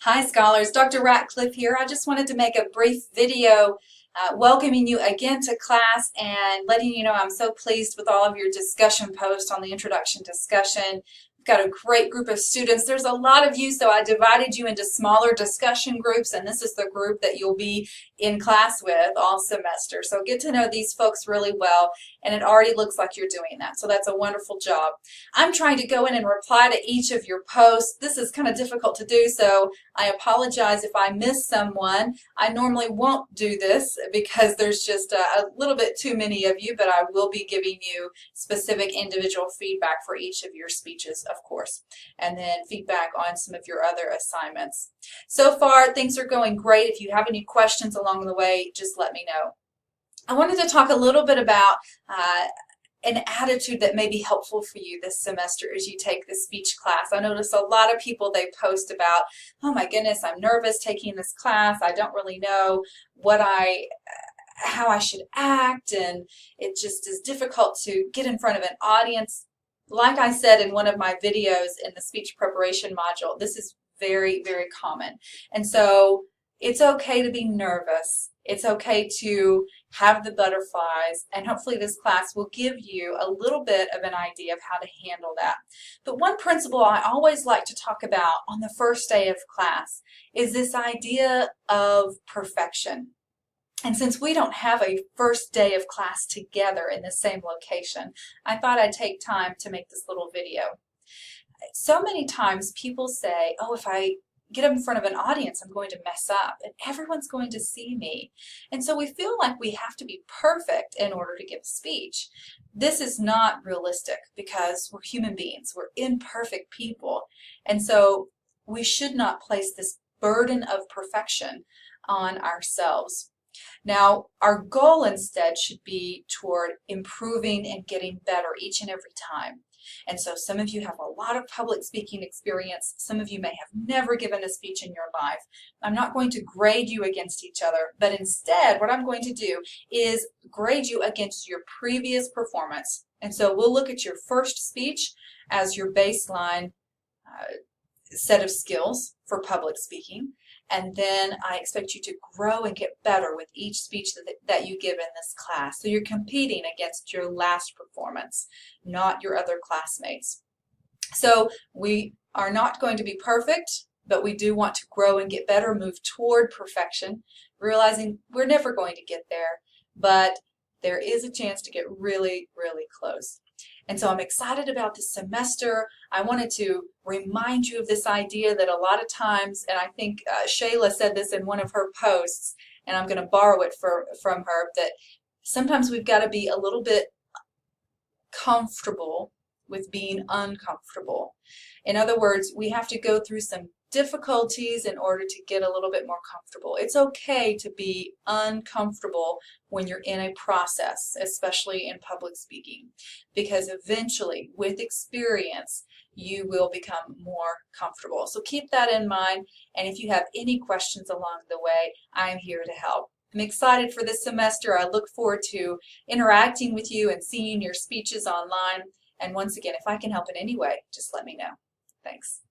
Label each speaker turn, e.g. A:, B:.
A: Hi scholars, Dr. Ratcliffe here. I just wanted to make a brief video welcoming you again to class and letting you know I'm so pleased with all of your discussion posts on the introduction discussion. We've got a great group of students. There's a lot of you, so I divided you into smaller discussion groups, and this is the group that you'll be in class with all semester. So get to know these folks really well, and it already looks like you're doing that. So that's a wonderful job. I'm trying to go in and reply to each of your posts. This is kind of difficult to do, so I apologize if I miss someone. I normally won't do this because there's just a little bit too many of you, but I will be giving you specific individual feedback for each of your speeches, of course, and then feedback on some of your other assignments. So far, things are going great. If you have any questions along the way, just let me know. I wanted to talk a little bit about an attitude that may be helpful for you this semester as you take this speech class. I notice a lot of people, they post about, oh my goodness, I'm nervous taking this class. I don't really know how I should act, and it just is difficult to get in front of an audience. Like I said in one of my videos in the speech preparation module, this is very, very common. And so it's okay to be nervous. It's okay to have the butterflies, and hopefully this class will give you a little bit of an idea of how to handle that. But one principle I always like to talk about on the first day of class is this idea of perfection. And since we don't have a first day of class together in the same location, I thought I'd take time to make this little video. So many times people say, oh, if I get up in front of an audience, I'm going to mess up and everyone's going to see me. And so we feel like we have to be perfect in order to give a speech. This is not realistic because we're human beings, we're imperfect people. And so we should not place this burden of perfection on ourselves. Now, our goal instead should be toward improving and getting better each and every time. And so some of you have a lot of public speaking experience. Some of you may have never given a speech in your life. I'm not going to grade you against each other, but instead what I'm going to do is grade you against your previous performance. And so we'll look at your first speech as your baseline set of skills for public speaking. And then I expect you to grow and get better with each speech that you give in this class. So you're competing against your last performance, not your other classmates. So we are not going to be perfect, but we do want to grow and get better, move toward perfection, realizing we're never going to get there, but there is a chance to get really, really close. And so I'm excited about this semester. I wanted to remind you of this idea that a lot of times, and I think Shayla said this in one of her posts, and I'm going to borrow it from her, that sometimes we've got to be a little bit comfortable with being uncomfortable. In other words, we have to go through some difficulties in order to get a little bit more comfortable. It's okay to be uncomfortable when you're in a process, especially in public speaking, because eventually, with experience, you will become more comfortable. So keep that in mind, and if you have any questions along the way, I'm here to help. I'm excited for this semester. I look forward to interacting with you and seeing your speeches online. And once again, if I can help in any way, just let me know. Thanks.